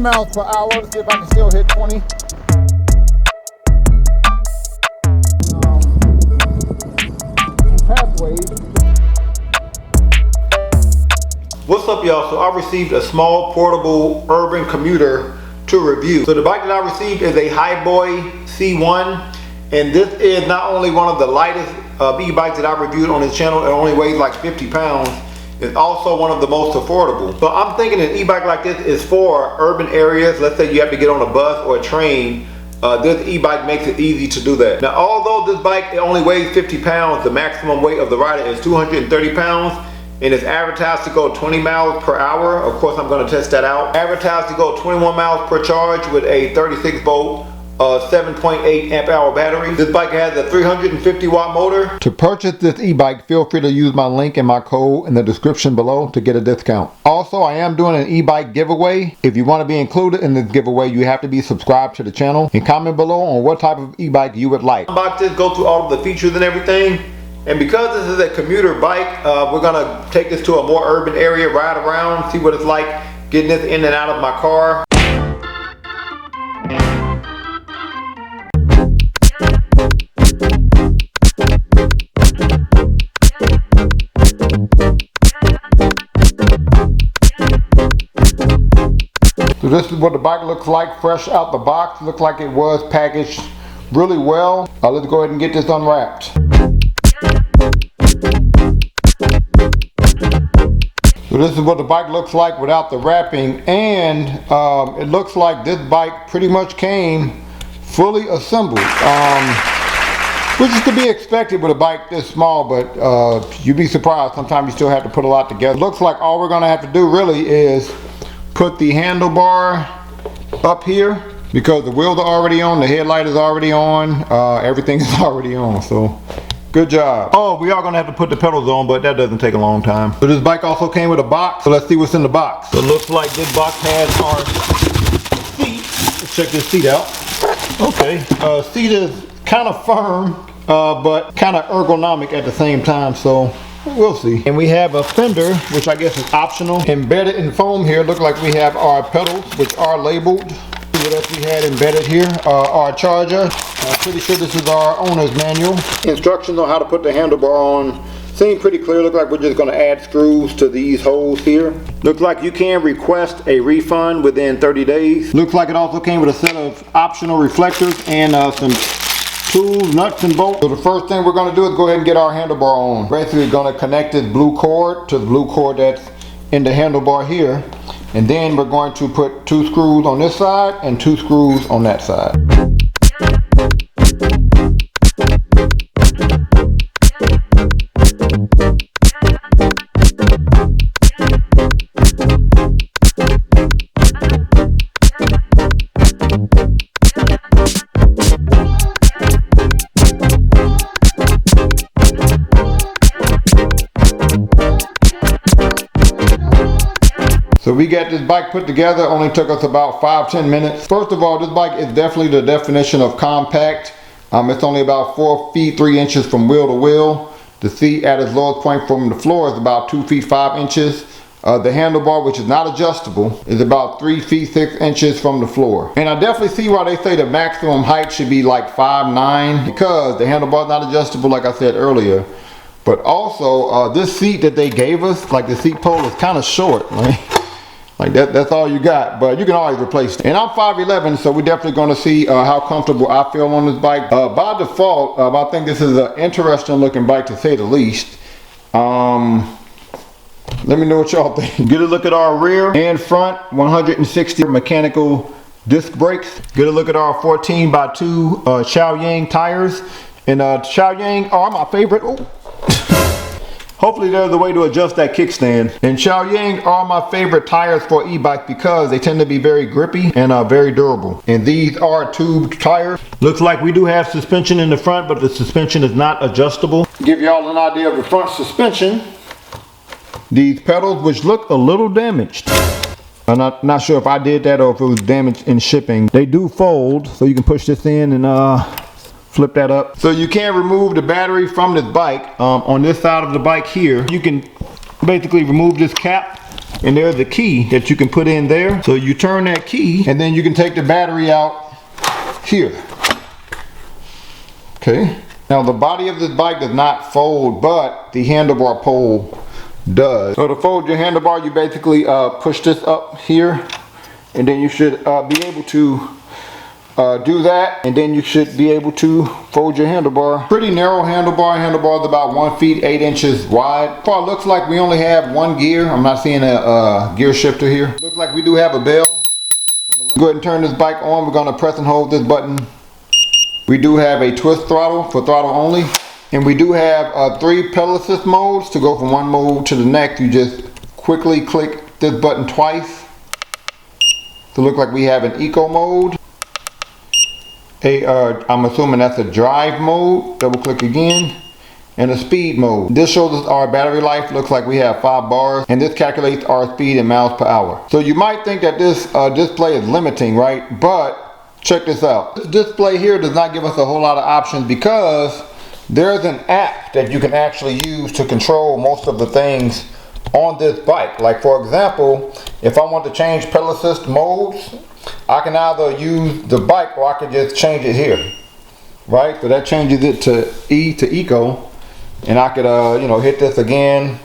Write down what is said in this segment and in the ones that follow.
miles per hour. Let's see if I can still hit 20. Pathways. What's up, y'all? So I received a small portable urban commuter to review. So the bike that I received is a Hiboy C1, and this is not only one of the lightest e-bikes that I reviewed on this channel. It only weighs like 50 pounds. It's also one of the most affordable. So I'm thinking an e-bike like this is for urban areas. Let's say you have to get on a bus or a train. This e-bike makes it easy to do that. Now, although this bike it only weighs 50 pounds, the maximum weight of the rider is 230 pounds, and it's advertised to go 20 miles per hour. Of course, I'm going to test that out. Advertised to go 21 miles per charge with a 36 volt 7.8 amp hour battery. This bike has a 350 watt motor. To purchase this e-bike, feel free to use my link and my code in the description below to get a discount. Also, I am doing an e-bike giveaway. If you want to be included in this giveaway, you have to be subscribed to the channel and comment below on what type of e-bike you would like. Unbox this, go through all of the features and everything. And because this is a commuter bike, we're gonna take this to a more urban area, ride around, see what it's like getting this in and out of my car. So this is what the bike looks like fresh out the box. Looks like it was packaged really well. Let's go ahead and get this unwrapped. So this is what the bike looks like without the wrapping, and it looks like this bike pretty much came fully assembled, which is to be expected with a bike this small, but you'd be surprised. Sometimes you still have to put a lot together. Looks like all we're gonna have to do really is put the handlebar up here, because the wheels are already on, the headlight is already on, everything is already on, so good job. Oh, we are gonna have to put the pedals on, but that doesn't take a long time. So this bike also came with a box, so let's see what's in the box. So it looks like this box has our seat. Let's check this seat out. Okay, seat is kind of firm, but kind of ergonomic at the same time, so we'll see. And we have a fender, which I guess is optional. Embedded in foam here, look like we have our pedals, which are labeled. What else we had embedded here? Our charger. Pretty sure this is our owner's manual. Instructions on how to put the handlebar on seem pretty clear. Look like we're just going to add screws to these holes here. Looks like you can request a refund within 30 days. Looks like it also came with a set of optional reflectors and some tools, nuts and bolts. So the first thing we're going to do is go ahead and get our handlebar on. Basically going to connect this blue cord to the blue cord that's in the handlebar here, and then we're going to put 2 screws on this side and 2 screws on that side. So we got this bike put together, only took us about 5-10 minutes. First of all, this bike is definitely the definition of compact. It's only about 4 feet 3 inches from wheel to wheel. The seat at its lowest point from the floor is about 2 feet 5 inches. The handlebar, which is not adjustable, is about 3 feet 6 inches from the floor. And I definitely see why they say the maximum height should be like 5'9", because the handlebar is not adjustable, like I said earlier. But also, this seat that they gave us, like the seat pole, is kind of short, right? Like that's all you got, but you can always replace it. And I'm 5'11", so we're definitely going to see how comfortable I feel on this bike. By default, I think this is an interesting looking bike to say the least. Let me know what y'all think. Get a look at our rear and front 160 mechanical disc brakes. Get a look at our 14x2 Xiaoyang tires. And Xiaoyang are my favorite. Oh. Hopefully there's a way to adjust that kickstand. And Xiaoyang are my favorite tires for e-bike because they tend to be very grippy and very durable. And these are tube tires. Looks like we do have suspension in the front, but the suspension is not adjustable. Give y'all an idea of the front suspension. These pedals, which look a little damaged. I'm not sure if I did that or if it was damaged in shipping. They do fold, so you can push this in and flip that up. So you can remove the battery from this bike. On this side of the bike here, you can basically remove this cap and there's a key that you can put in there. So you turn that key, and then you can take the battery out here. Okay. Now the body of this bike does not fold, but the handlebar pole does. So to fold your handlebar, you basically push this up here, and then you should be able to do that, and then you should be able to fold your handlebar. Pretty narrow handlebar. Handlebar is about 1 feet 8 inches wide. So it looks like we only have one gear. I'm not seeing a gear shifter here. Looks like we do have a bell. Go ahead and turn this bike on. We're going to press and hold this button. We do have a twist throttle for throttle only, and we do have 3 pedal assist modes. To go from one mode to the next, you just quickly click this button twice to look like we have an eco mode. I'm assuming that's a drive mode. Double click again, and a speed mode. This shows us our battery life. Looks like we have 5 bars, and this calculates our speed in miles per hour. So you might think that this display is limiting, right? But check this out. This display here does not give us a whole lot of options, because there's an app that you can actually use to control most of the things on this bike. Like for example, if I want to change pedal assist modes, I can either use the bike or I can just change it here, right? So that changes it to E to eco, and I could you know, hit this again,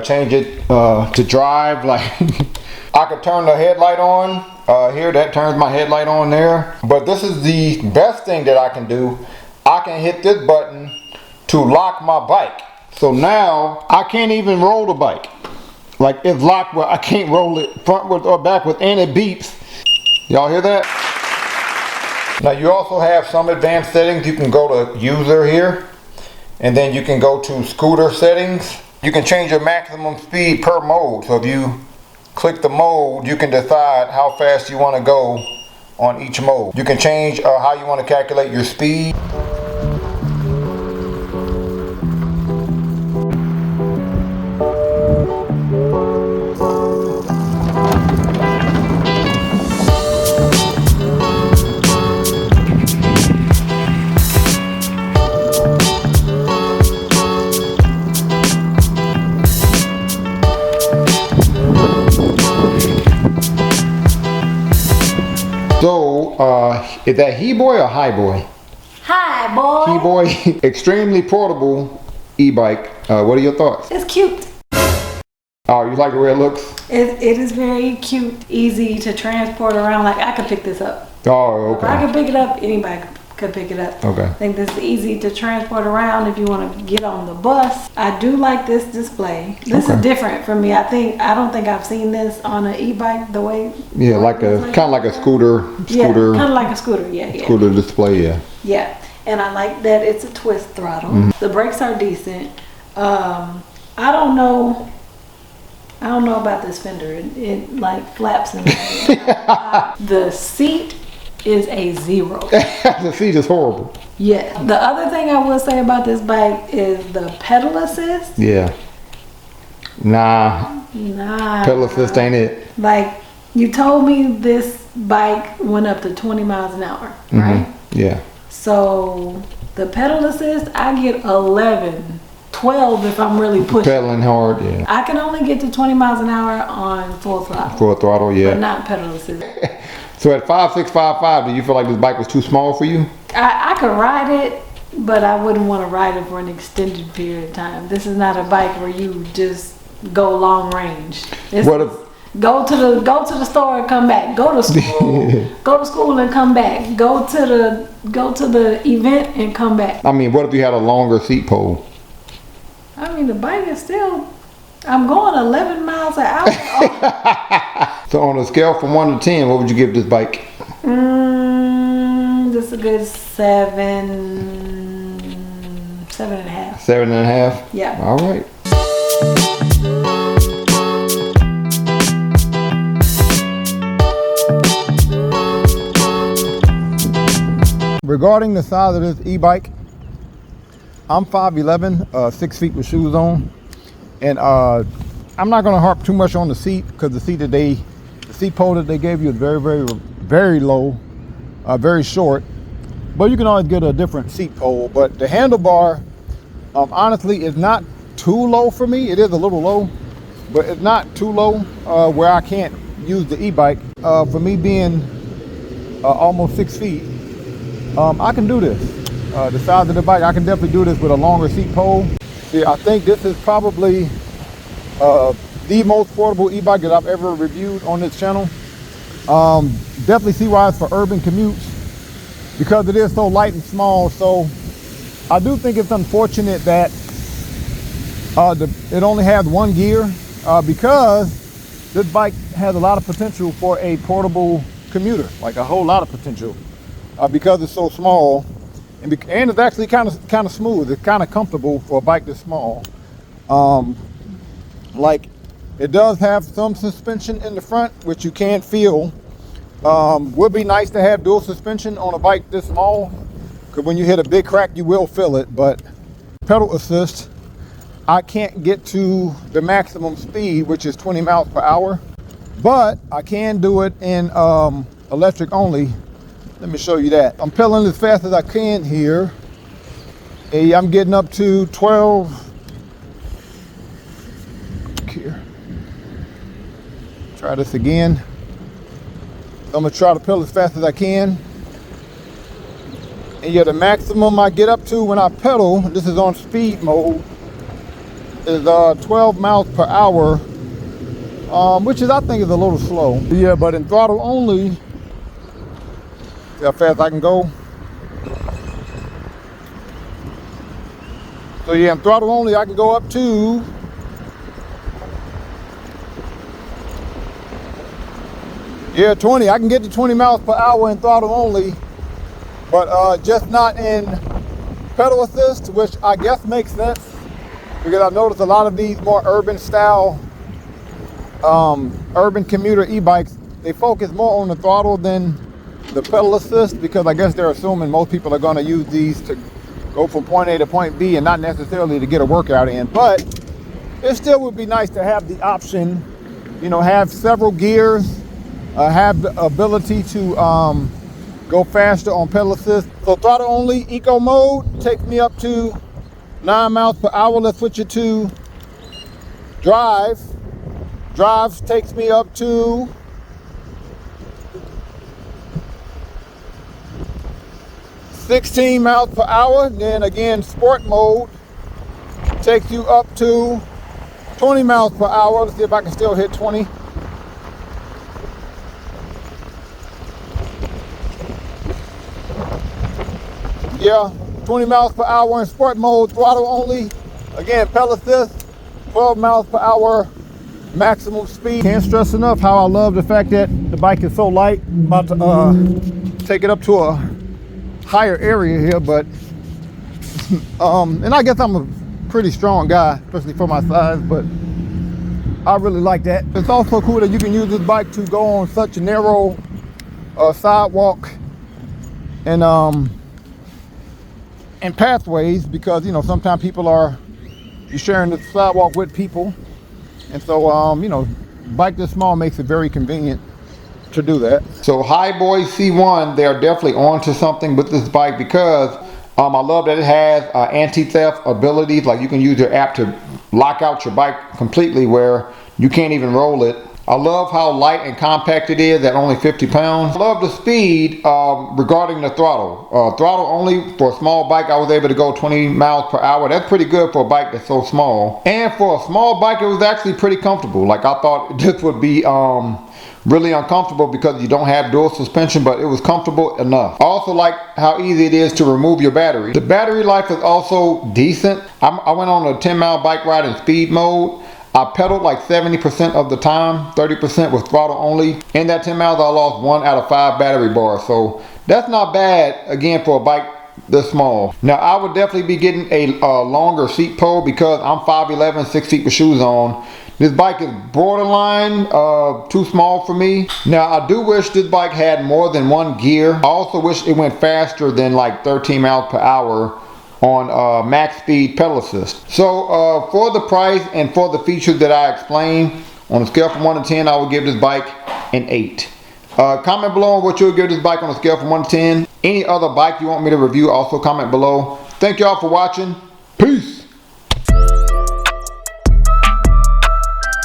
change it to drive. Like I could turn the headlight on here. That turns my headlight on there. But this is the best thing that I can do. I can hit this button to lock my bike. So now I can't even roll the bike. Like it's locked where I can't roll it frontwards or backwards, and it beeps. Y'all hear that? Now you also have some advanced settings. You can go to user here, and then you can go to scooter settings. You can change your maximum speed per mode. So if you click the mode, you can decide how fast you want to go on each mode. You can change how you want to calculate your speed. So, is that Hiboy or Hiboy? Hiboy. Hiboy, extremely portable e-bike. What are your thoughts? It's cute. Oh, you like the way it looks? It is very cute, easy to transport around. Like I could pick this up. Oh, okay. If I could pick it up, anybody could pick it up. Okay. I think this is easy to transport around if you want to get on the bus. I do like this display. This is different for me. I don't think I've seen this on an e-bike the way. Yeah, like a kind of like a scooter. Yeah, kind of like a scooter. Yeah. Scooter display. Yeah. Yeah, and I like that it's a twist throttle. The brakes are decent. I don't know about this fender. It like flaps and the seat is a 0. The seat is horrible. Yeah. The other thing I will say about this bike is the pedal assist. Yeah. Nah. Pedal assist ain't it. Like you told me this bike went up to 20 miles an hour, right? Yeah. So the pedal assist, I get 11, 12 if I'm really pushing. Pedaling hard, yeah. I can only get to 20 miles an hour on full throttle. Full throttle, yeah. But not pedal assist. So at 5'6", 5'5", do you feel like this bike was too small for you? I could ride it, but I wouldn't want to ride it for an extended period of time. This is not a bike where you just go long range. Go to the store and come back. Go to school. Go to school and come back. Go to the event and come back. I mean, what if you had a longer seat pole? I mean, the bike is still. I'm going 11 miles an hour. So on a scale from 1 to 10, what would you give this bike? This is a good 7.5. 7.5? Yeah. All right. Regarding the size of this e-bike, I'm 5'11", 6 feet with shoes on, and I'm not going to harp too much on the seat, because the seat pole that they gave you is very, very, very low, very short. But you can always get a different seat pole. But the handlebar, honestly, is not too low for me. It is a little low, but it's not too low where I can't use the e-bike. For me being almost 6 feet, I can do this. The size of the bike, I can definitely do this with a longer seat pole. See, I think this is probably the most portable e-bike that I've ever reviewed on this channel. Definitely see why it's for urban commutes, because it is so light and small. So I do think it's unfortunate that it only has one gear, because this bike has a lot of potential for a portable commuter, like a whole lot of potential, because it's so small, and it's actually kind of smooth. It's kind of comfortable for a bike this small. Like, it does have some suspension in the front, which you can feel. Would be nice to have dual suspension on a bike this small, because when you hit a big crack, you will feel it. But pedal assist, I can't get to the maximum speed, which is 20 miles per hour, but I can do it in electric only. Let me show you that. I'm pedaling as fast as I can here. And I'm getting up to 12. Here. Try this again. I'm gonna try to pedal as fast as I can. And yeah, the maximum I get up to when I pedal, this is on speed mode, is 12 miles per hour, which is, I think, is a little slow. Yeah, but in throttle only, see how fast I can go. So yeah, in throttle only, I can go up to 20. I can get to 20 miles per hour in throttle only, but just not in pedal assist, which I guess makes sense, because I've noticed a lot of these more urban style, urban commuter e-bikes, they focus more on the throttle than the pedal assist, because I guess they're assuming most people are going to use these to go from point A to point B and not necessarily to get a workout in. But it still would be nice to have the option, you know, have several gears, have the ability to go faster on pedal assist. So throttle only, eco mode takes me up to 9 miles per hour. Let's switch it to drive. Drive takes me up to 16 miles per hour. Then again, sport mode takes you up to 20 miles per hour. Let's see if I can still hit 20. Yeah, 20 miles per hour in sport mode, throttle only. Again, pedal assist, 12 miles per hour maximum speed. Can't stress enough how I love the fact that the bike is so light. I'm about to take it up to a higher area here, but and I guess I'm a pretty strong guy, especially for my size, but I really like that. It's also cool that you can use this bike to go on such a narrow sidewalk and pathways, because, you know, sometimes people you're sharing the sidewalk with people, and so you know, bike this small makes it very convenient to do that. So Hiboy C1, they're definitely onto something with this bike, because I love that it has anti-theft abilities. Like, you can use your app to lock out your bike completely where you can't even roll it. I love how light and compact it is at only 50 pounds. I love the speed regarding the throttle. Throttle only, for a small bike, I was able to go 20 miles per hour. That's pretty good for a bike that's so small. And for a small bike, it was actually pretty comfortable. Like, I thought this would be really uncomfortable because you don't have dual suspension, but it was comfortable enough. I also like how easy it is to remove your battery. The battery life is also decent. I went on a 10-mile bike ride in speed mode. I pedaled like 70% of the time, 30% with throttle only. In that 10 miles, I lost 1 out of 5 battery bars. So that's not bad, again, for a bike this small. Now, I would definitely be getting a longer seat pole, because I'm 5'11", 6 feet with shoes on. This bike is borderline too small for me. Now, I do wish this bike had more than one gear. I also wish it went faster than like 13 miles per hour on max speed pedal assist. So for the price and for the features that I explained, on a scale from 1 to 10, I would give this bike an 8. Comment below on what you would give this bike on a scale from 1 to 10. Any other bike you want me to review, also comment below. Thank y'all for watching. Peace.